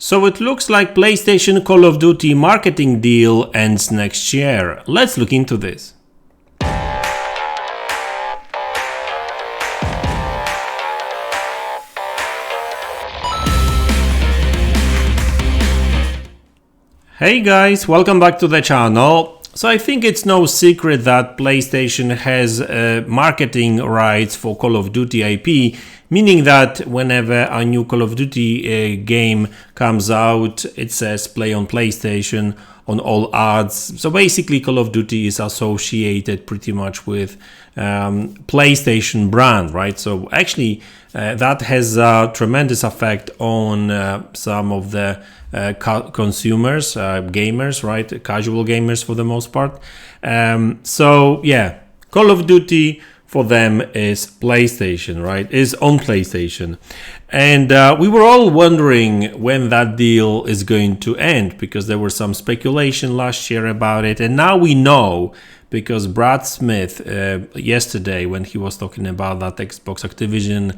So it looks like PlayStation Call of Duty marketing deal ends next year. Let's look into this. Hey guys, welcome back to the channel. So I think it's no secret that PlayStation has marketing rights for Call of Duty IP, meaning that whenever a new Call of Duty game comes out, it says play on PlayStation on all ads. So basically Call of Duty is associated pretty much with PlayStation brand, right? So actually that has a tremendous effect on some of the consumers, gamers, right? Casual gamers for the most part. So yeah, Call of Duty for them is PlayStation, right? Is on PlayStation. And we were all wondering when that deal is going to end, because there was some speculation last year about it. And now we know, because Brad Smith yesterday, when he was talking about that Xbox Activision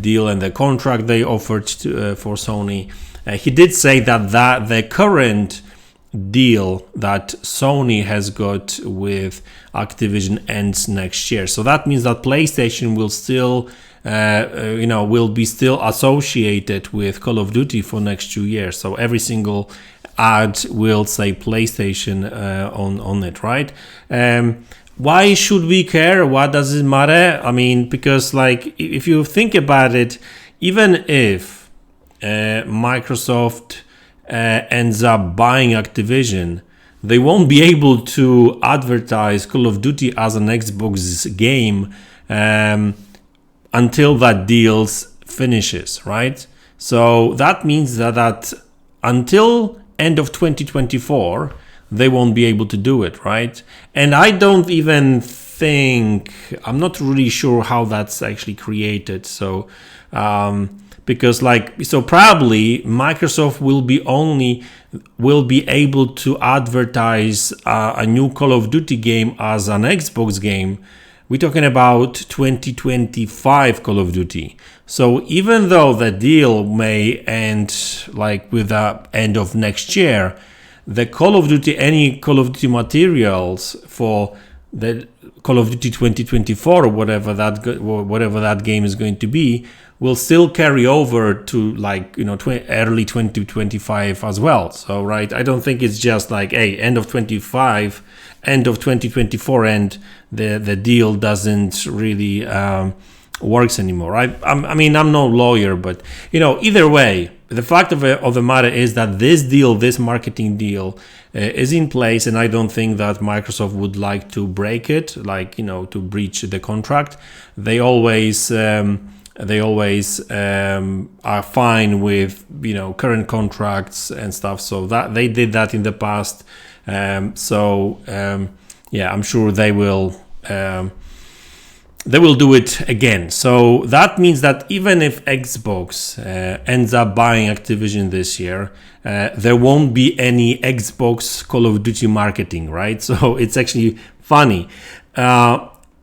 deal and the contract they offered for Sony, he did say that the current deal that Sony has got with Activision ends next year. So that means that PlayStation will still, will be still associated with Call of Duty for next 2 years. So every single ad will say PlayStation on it, right? Why should we care? What does it matter? I mean, because like if you think about it, even if Microsoft ends up buying Activision, they won't be able to advertise Call of Duty as an Xbox game until that deal finishes, right? So that means that until end of 2024, they won't be able to do it, right? And I don't even think, I'm not really sure how that's actually created. So, because so probably Microsoft will be able to advertise a new Call of Duty game as an Xbox game. We're talking about 2025 Call of Duty. So even though the deal may end with the end of next year, the Call of Duty, any Call of Duty materials for the Call of Duty 2024 or whatever that game is going to be, will still carry over to early 2025 as well. So right, I don't think it's just end of 25, end of 2024, and the deal doesn't really works anymore. I mean, I'm no lawyer, but either way, the fact of the matter is that this marketing deal is in place, and I don't think that Microsoft would like to break it, to breach the contract. They always are fine with current contracts and stuff, so that they did that in the past. Yeah, I'm sure they will do it again. So that means that even if Xbox ends up buying Activision this year, there won't be any Xbox Call of Duty marketing, right? So it's actually funny.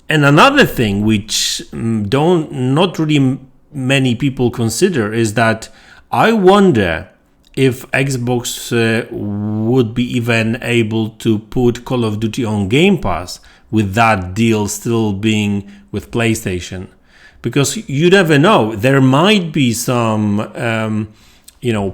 And another thing which not really many people consider is that I wonder if Xbox would be even able to put Call of Duty on Game Pass with that deal still being with PlayStation, because you never know. There might be some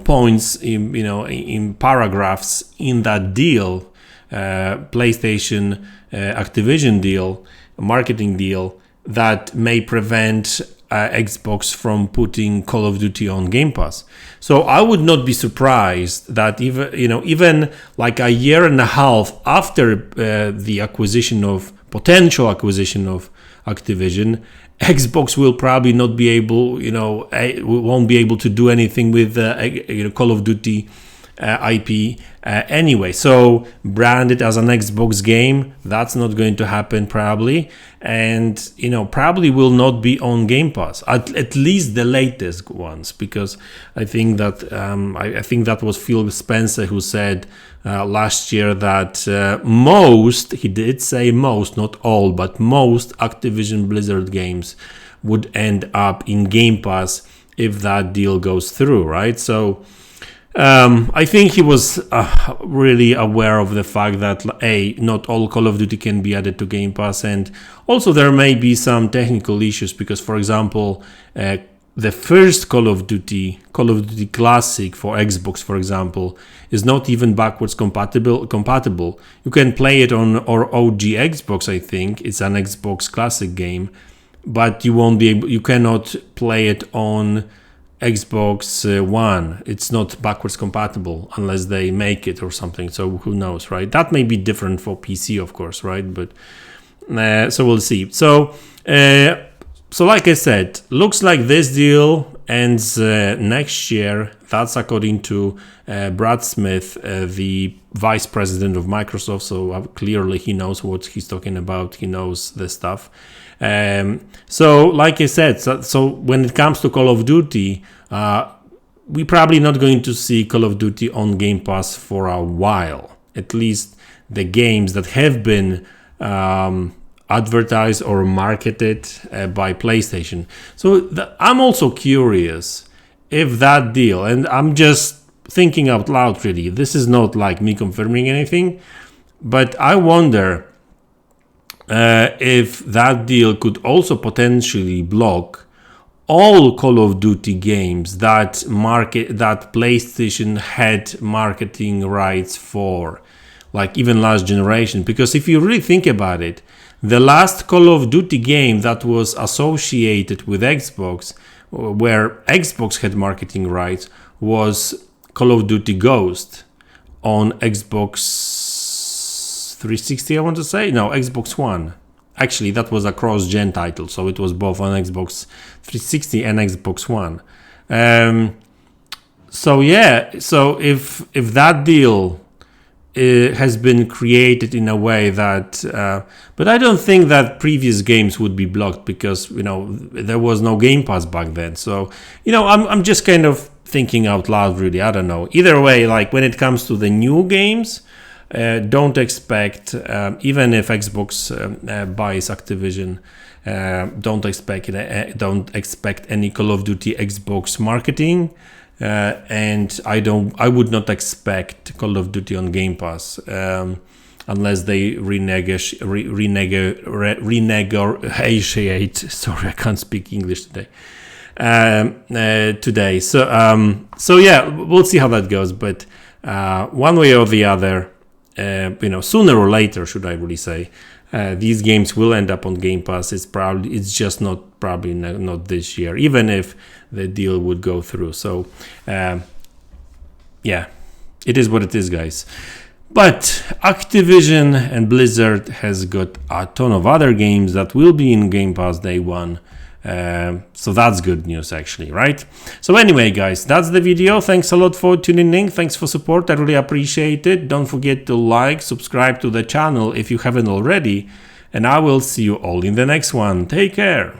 points in paragraphs in that deal, PlayStation Activision deal, marketing deal, that may prevent Xbox from putting Call of Duty on Game Pass. So I would not be surprised that even like a year and a half after the potential acquisition of Activision, Xbox will probably not be able, won't be able to do anything with Call of Duty IP anyway. So branded as an Xbox game, that's not going to happen probably, and probably will not be on Game Pass, at least the latest ones, because I think that I think that was Phil Spencer who said last year that he did say most, not all, but most Activision Blizzard games would end up in Game Pass if that deal goes through, right? So I think he was really aware of the fact that not all Call of Duty can be added to Game Pass, and also there may be some technical issues because, for example, the first Call of Duty Classic for Xbox, for example, is not even backwards compatible. You can play it on OG Xbox, I think. It's an Xbox Classic game, but you cannot play it on Xbox One. It's not backwards compatible unless they make it or something. So who knows, right? That may be different for PC, of course, right? But so we'll see. So like I said, looks like this deal ends next year. That's according to Brad Smith, the vice president of Microsoft. So clearly he knows what he's talking about. He knows this stuff. So like I said, so when it comes to Call of Duty, we're probably not going to see Call of Duty on Game Pass for a while. At least the games that have been advertised or marketed by PlayStation. So I'm also curious if that deal, and I'm just thinking out loud really, this is not like me confirming anything, but I wonder if that deal could also potentially block all Call of Duty games that PlayStation had marketing rights for, like even last generation. Because if you really think about it, the last Call of Duty game that was associated with Xbox, where Xbox had marketing rights, was Call of Duty Ghost on Xbox 360, I want to say. No, Xbox One. Actually, that was a cross-gen title, so it was both on Xbox 360 and Xbox One. So if that deal has been created in a way that, but I don't think that previous games would be blocked because there was no Game Pass back then. So I'm just kind of thinking out loud, really. I don't know. Either way, like when it comes to the new games, don't expect, even if Xbox buys Activision, don't expect any Call of Duty Xbox marketing, and I would not expect Call of Duty on Game Pass unless they renegotiate. Sorry, I can't speak English today. So yeah, we'll see how that goes. But one way or the other, sooner or later, should I really say, these games will end up on Game Pass. It's just not this year, even if the deal would go through. So yeah, it is what it is, guys. But Activision and Blizzard has got a ton of other games that will be in Game Pass day one. So that's good news, actually, right? So anyway, guys, that's the video. Thanks a lot for tuning in. Thanks for support. I really appreciate it. Don't forget to like, subscribe to the channel if you haven't already, and I will see you all in the next one. Take care.